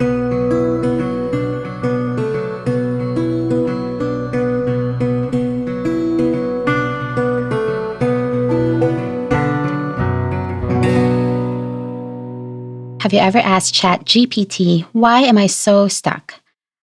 Have you ever asked ChatGPT, why am I so stuck?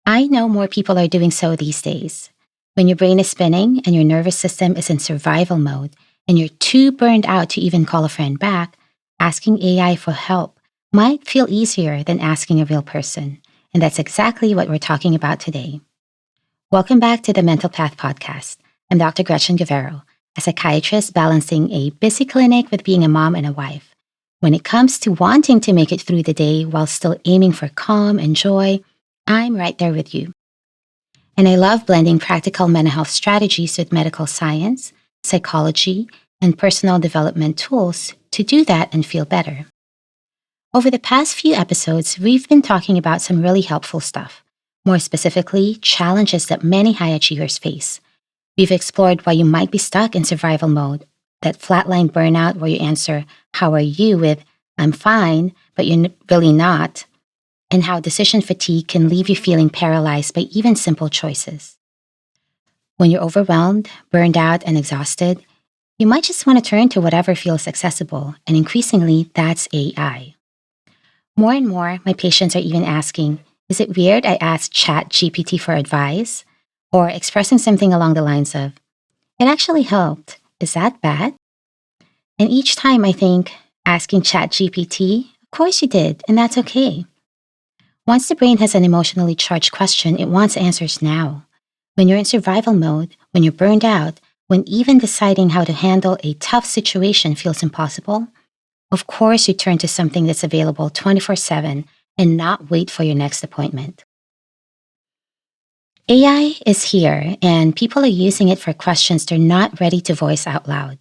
I know more people are doing so these days. When your brain is spinning and your nervous system is in survival mode and you're too burned out to even call a friend back, asking AI for help might feel easier than asking a real person. And that's exactly what we're talking about today. Welcome back to the Mental Path Podcast. I'm Dr. Gretchen Gavero, a psychiatrist balancing a busy clinic with being a mom and a wife. When it comes to wanting to make it through the day while still aiming for calm and joy, I'm right there with you. And I love blending practical mental health strategies with medical science, psychology, and personal development tools to do that and feel better. Over the past few episodes, we've been talking about some really helpful stuff, more specifically, challenges that many high achievers face. We've explored why you might be stuck in survival mode, that flatline burnout where you answer, how are you with, I'm fine, but you're really not, and how decision fatigue can leave you feeling paralyzed by even simple choices. When you're overwhelmed, burned out, and exhausted, you might just want to turn to whatever feels accessible, and increasingly, that's AI. More and more, my patients are even asking, is it weird I asked ChatGPT for advice? Or expressing something along the lines of, it actually helped. Is that bad? And each time I think, asking ChatGPT, of course you did, and that's okay. Once the brain has an emotionally charged question, it wants answers now. When you're in survival mode, when you're burned out, when even deciding how to handle a tough situation feels impossible, of course you turn to something that's available 24/7 and not wait for your next appointment. AI is here, and people are using it for questions they're not ready to voice out loud.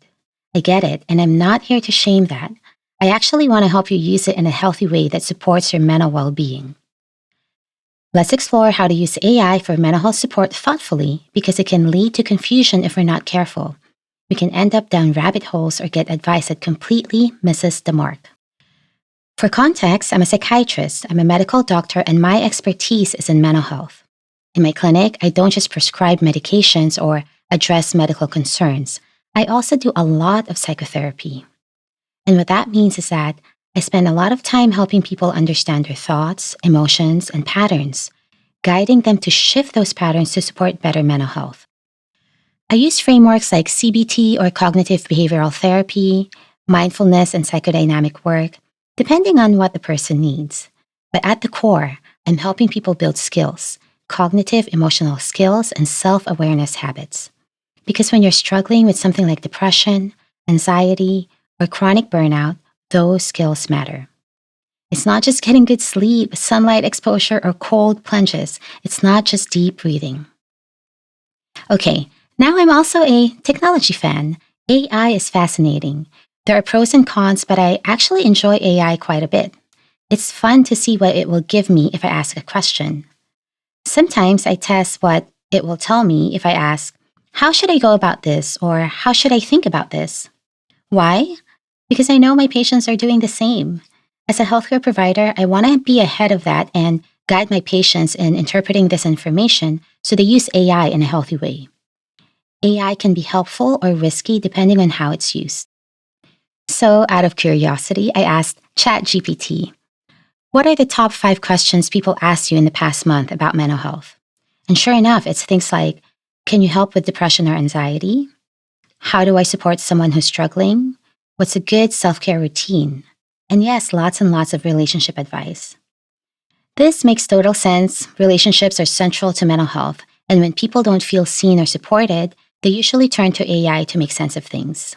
I get it, and I'm not here to shame that. I actually want to help you use it in a healthy way that supports your mental well-being. Let's explore how to use AI for mental health support thoughtfully because it can lead to confusion if we're not careful. We can end up down rabbit holes or get advice that completely misses the mark. For context, I'm a psychiatrist, I'm a medical doctor, and my expertise is in mental health. In my clinic, I don't just prescribe medications or address medical concerns. I also do a lot of psychotherapy. And what that means is that I spend a lot of time helping people understand their thoughts, emotions, and patterns, guiding them to shift those patterns to support better mental health. I use frameworks like CBT or cognitive behavioral therapy, mindfulness, and psychodynamic work, depending on what the person needs. But at the core, I'm helping people build skills, cognitive emotional skills, and self-awareness habits. Because when you're struggling with something like depression, anxiety, or chronic burnout, those skills matter. It's not just getting good sleep, sunlight exposure, or cold plunges. It's not just deep breathing. Okay, now I'm also a technology fan. AI is fascinating. There are pros and cons, but I actually enjoy AI quite a bit. It's fun to see what it will give me if I ask a question. Sometimes I test what it will tell me if I ask, how should I go about this? Or how should I think about this? Why? Because I know my patients are doing the same. As a healthcare provider, I want to be ahead of that and guide my patients in interpreting this information so they use AI in a healthy way. AI can be helpful or risky depending on how it's used. So, out of curiosity, I asked ChatGPT, what are the top 5 questions people asked you in the past month about mental health? And sure enough, it's things like, can you help with depression or anxiety? How do I support someone who's struggling? What's a good self-care routine? And yes, lots and lots of relationship advice. This makes total sense. Relationships are central to mental health, and when people don't feel seen or supported, they usually turn to AI to make sense of things.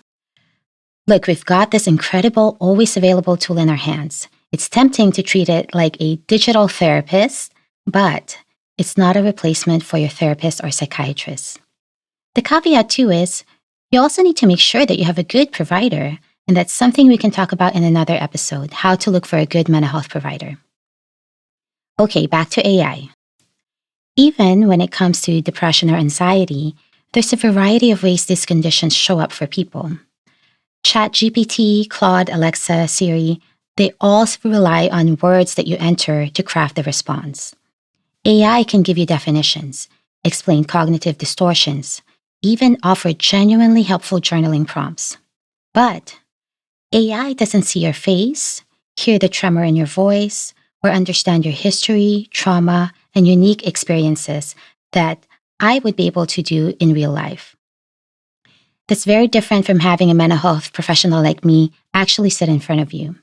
Look, we've got this incredible, always available tool in our hands. It's tempting to treat it like a digital therapist, but it's not a replacement for your therapist or psychiatrist. The caveat too is, you also need to make sure that you have a good provider, and that's something we can talk about in another episode, how to look for a good mental health provider. Okay, back to AI. Even when it comes to depression or anxiety, there's a variety of ways these conditions show up for people. ChatGPT, Claude, Alexa, Siri, They all rely on words that you enter to craft the response. AI can give you definitions, explain cognitive distortions, even offer genuinely helpful journaling prompts. But AI doesn't see your face, hear the tremor in your voice, or understand your history, trauma, and unique experiences that I would be able to do in real life. That's very different from having a mental health professional like me actually sit in front of you.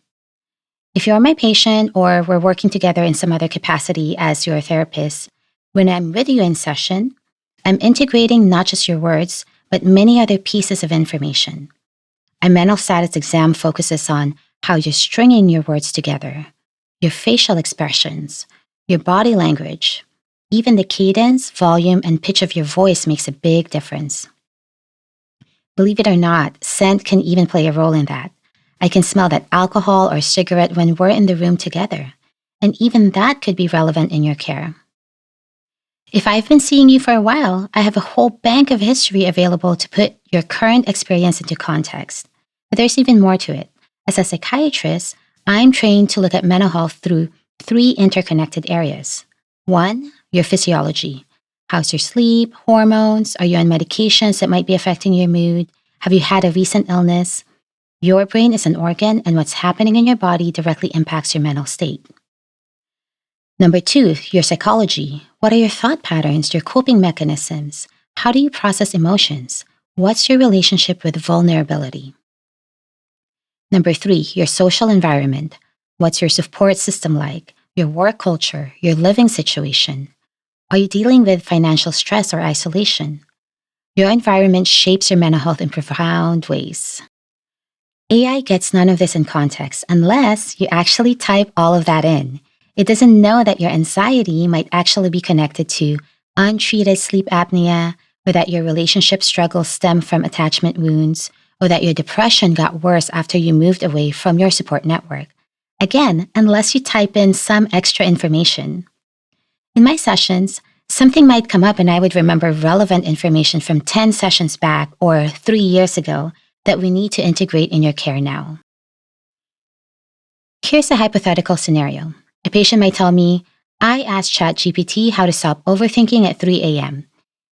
If you're my patient or we're working together in some other capacity as your therapist, when I'm with you in session, I'm integrating not just your words, but many other pieces of information. A mental status exam focuses on how you're stringing your words together, your facial expressions, your body language. Even the cadence, volume, and pitch of your voice makes a big difference. Believe it or not, scent can even play a role in that. I can smell that alcohol or cigarette when we're in the room together, and even that could be relevant in your care. If I've been seeing you for a while, I have a whole bank of history available to put your current experience into context. But there's even more to it. As a psychiatrist, I'm trained to look at mental health through three interconnected areas. One, your physiology. How's your sleep, hormones? Are you on medications that might be affecting your mood? Have you had a recent illness? Your brain is an organ, and what's happening in your body directly impacts your mental state. Number two, your psychology. What are your thought patterns, your coping mechanisms? How do you process emotions? What's your relationship with vulnerability? Number three, your social environment. What's your support system like? Your work culture, your living situation? Are you dealing with financial stress or isolation? Your environment shapes your mental health in profound ways. AI gets none of this in context unless you actually type all of that in. It doesn't know that your anxiety might actually be connected to untreated sleep apnea, or that your relationship struggles stem from attachment wounds, or that your depression got worse after you moved away from your support network. Again, unless you type in some extra information. In my sessions, something might come up and I would remember relevant information from 10 sessions back or 3 years ago that we need to integrate in your care now. Here's a hypothetical scenario. A patient might tell me, I asked Chatgpt how to stop overthinking at 3 a.m.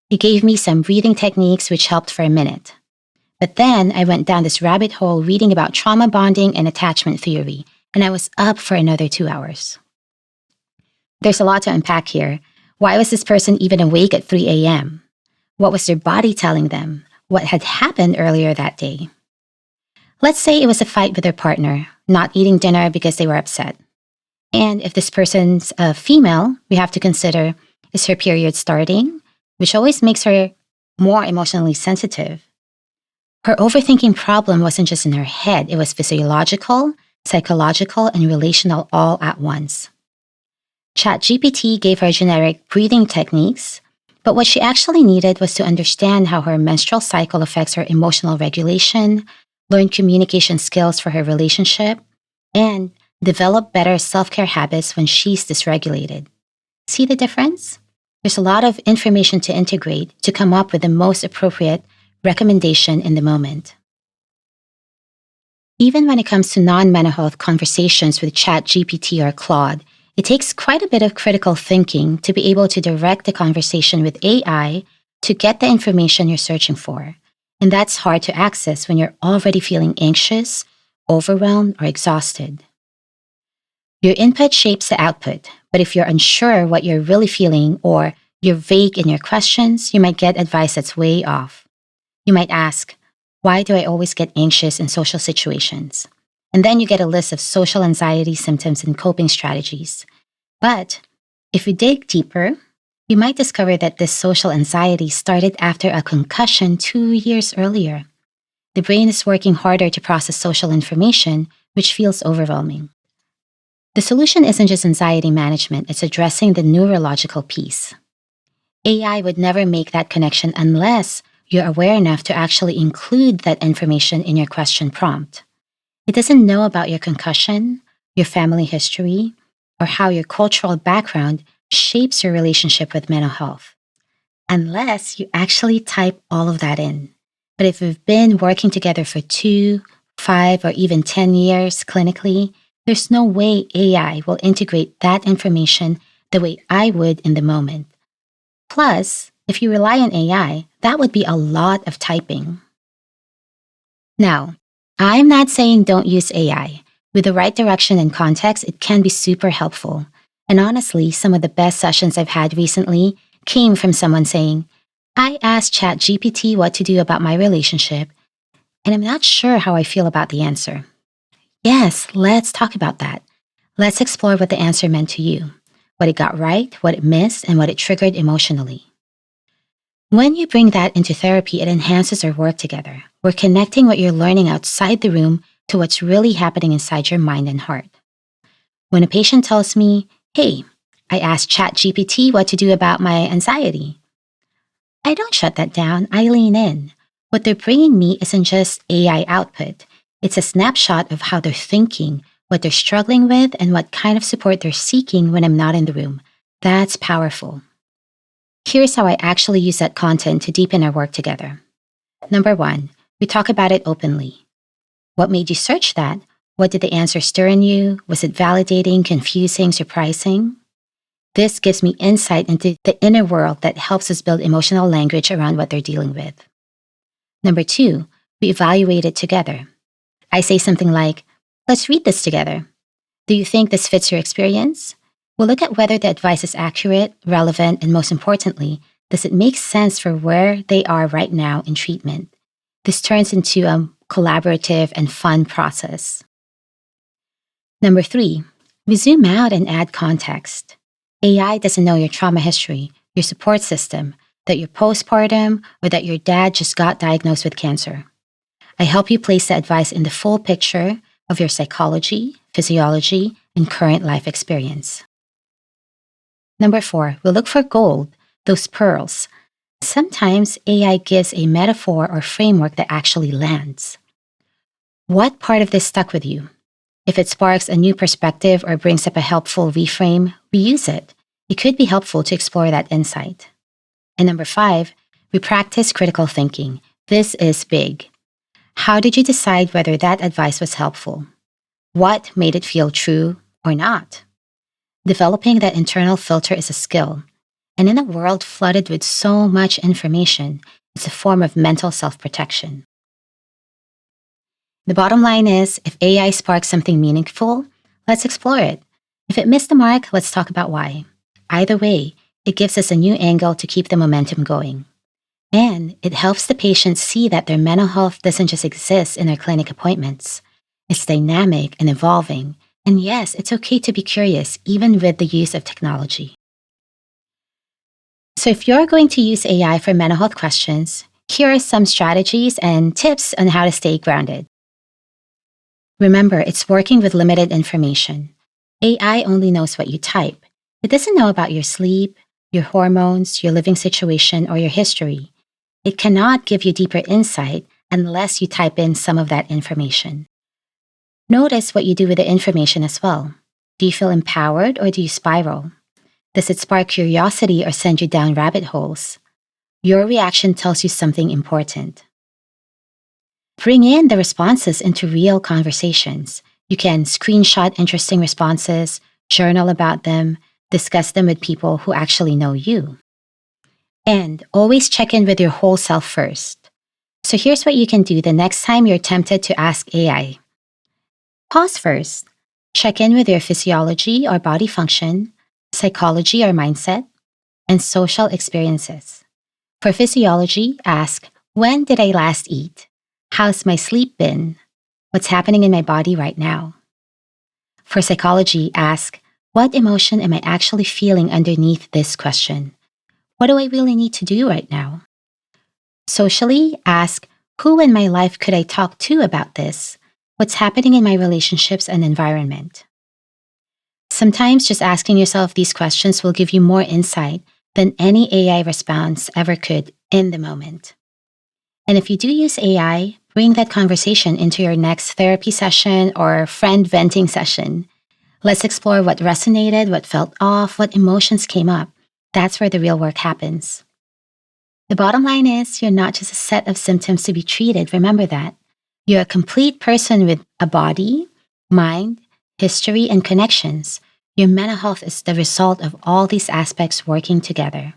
He gave me some breathing techniques which helped for a minute. But then I went down this rabbit hole reading about trauma bonding and attachment theory, and I was up for another 2 hours. There's a lot to unpack here. Why was this person even awake at 3 a.m.? What was their body telling them? What had happened earlier that day? Let's say it was a fight with their partner, not eating dinner because they were upset. And if this person's a female, we have to consider, is her period starting? Which always makes her more emotionally sensitive. Her overthinking problem wasn't just in her head, it was physiological, psychological, and relational all at once. ChatGPT gave her generic breathing techniques, but what she actually needed was to understand how her menstrual cycle affects her emotional regulation, learn communication skills for her relationship, and develop better self-care habits when she's dysregulated. See the difference? There's a lot of information to integrate to come up with the most appropriate recommendation in the moment. Even when it comes to non-mental health conversations with ChatGPT or Claude, it takes quite a bit of critical thinking to be able to direct the conversation with AI to get the information you're searching for. And that's hard to access when you're already feeling anxious, overwhelmed, or exhausted. Your input shapes the output, but if you're unsure what you're really feeling or you're vague in your questions, you might get advice that's way off. You might ask, why do I always get anxious in social situations? And then you get a list of social anxiety symptoms and coping strategies. But if you dig deeper, you might discover that this social anxiety started after a concussion 2 years earlier. The brain is working harder to process social information, which feels overwhelming. The solution isn't just anxiety management, it's addressing the neurological piece. AI would never make that connection unless you're aware enough to actually include that information in your question prompt. It doesn't know about your concussion, your family history, or how your cultural background shapes your relationship with mental health, unless you actually type all of that in. But if we've been working together for 2, 5, or even 10 years clinically, There's no way AI will integrate that information the way I would in the moment. Plus, if you rely on AI, that would be a lot of typing. Now, I'm not saying don't use AI. With the right direction and context, it can be super helpful. And honestly, some of the best sessions I've had recently came from someone saying, I asked ChatGPT what to do about my relationship, and I'm not sure how I feel about the answer. Yes, let's talk about that. Let's explore what the answer meant to you, what it got right, what it missed, and what it triggered emotionally. When you bring that into therapy, it enhances our work together. We're connecting what you're learning outside the room to what's really happening inside your mind and heart. When a patient tells me, hey, I asked ChatGPT what to do about my anxiety, I don't shut that down, I lean in. What they're bringing me isn't just AI output, it's a snapshot of how they're thinking, what they're struggling with, and what kind of support they're seeking when I'm not in the room. That's powerful. Here's how I actually use that content to deepen our work together. Number one, we talk about it openly. What made you search that? What did the answer stir in you? Was it validating, confusing, surprising? This gives me insight into the inner world that helps us build emotional language around what they're dealing with. Number two, we evaluate it together. I say something like, let's read this together. Do you think this fits your experience? We'll look at whether the advice is accurate, relevant, and most importantly, does it make sense for where they are right now in treatment? This turns into a collaborative and fun process. Number three, we zoom out and add context. AI doesn't know your trauma history, your support system, that you're postpartum, or that your dad just got diagnosed with cancer. I help you place the advice in the full picture of your psychology, physiology, and current life experience. Number four, we'll look for gold, those pearls. Sometimes AI gives a metaphor or framework that actually lands. What part of this stuck with you? If it sparks a new perspective or brings up a helpful reframe, we use it. It could be helpful to explore that insight. And number five, we practice critical thinking. This is big. How did you decide whether that advice was helpful? What made it feel true or not? Developing that internal filter is a skill. And in a world flooded with so much information, it's a form of mental self-protection. The bottom line is, if AI sparks something meaningful, let's explore it. If it missed the mark, let's talk about why. Either way, it gives us a new angle to keep the momentum going. And it helps the patient see that their mental health doesn't just exist in their clinic appointments. It's dynamic and evolving. And yes, it's okay to be curious, even with the use of technology. So if you're going to use AI for mental health questions, here are some strategies and tips on how to stay grounded. Remember, it's working with limited information. AI only knows what you type. It doesn't know about your sleep, your hormones, your living situation, or your history. It cannot give you deeper insight unless you type in some of that information. Notice what you do with the information as well. Do you feel empowered or do you spiral? Does it spark curiosity or send you down rabbit holes? Your reaction tells you something important. Bring in the responses into real conversations. You can screenshot interesting responses, journal about them, discuss them with people who actually know you. And always check in with your whole self first. So here's what you can do the next time you're tempted to ask AI. Pause first. Check in with your physiology or body function, psychology or mindset, and social experiences. For physiology, ask, when did I last eat? How's my sleep been? What's happening in my body right now? For psychology, ask, what emotion am I actually feeling underneath this question? What do I really need to do right now? Socially, ask, who in my life could I talk to about this? What's happening in my relationships and environment? Sometimes just asking yourself these questions will give you more insight than any AI response ever could in the moment. And if you do use AI, bring that conversation into your next therapy session or friend venting session. Let's explore what resonated, what felt off, what emotions came up. That's where the real work happens. The bottom line is, you're not just a set of symptoms to be treated. Remember that. You're a complete person with a body, mind, history, and connections. Your mental health is the result of all these aspects working together.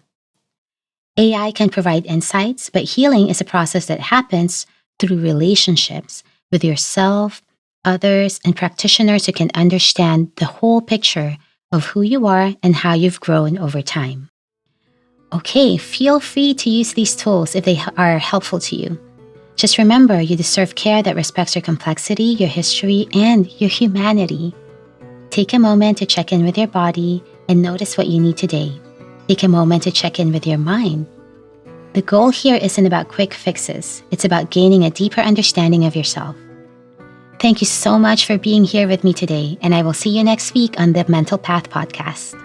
AI can provide insights, but healing is a process that happens through relationships with yourself, others, and practitioners who can understand the whole picture of who you are and how you've grown over time. Okay, feel free to use these tools if they are helpful to you. Just remember, you deserve care that respects your complexity, your history, and your humanity. Take a moment to check in with your body and notice what you need today. Take a moment to check in with your mind. The goal here isn't about quick fixes, it's about gaining a deeper understanding of yourself. Thank you so much for being here with me today, and I will see you next week on the Mental Path Podcast.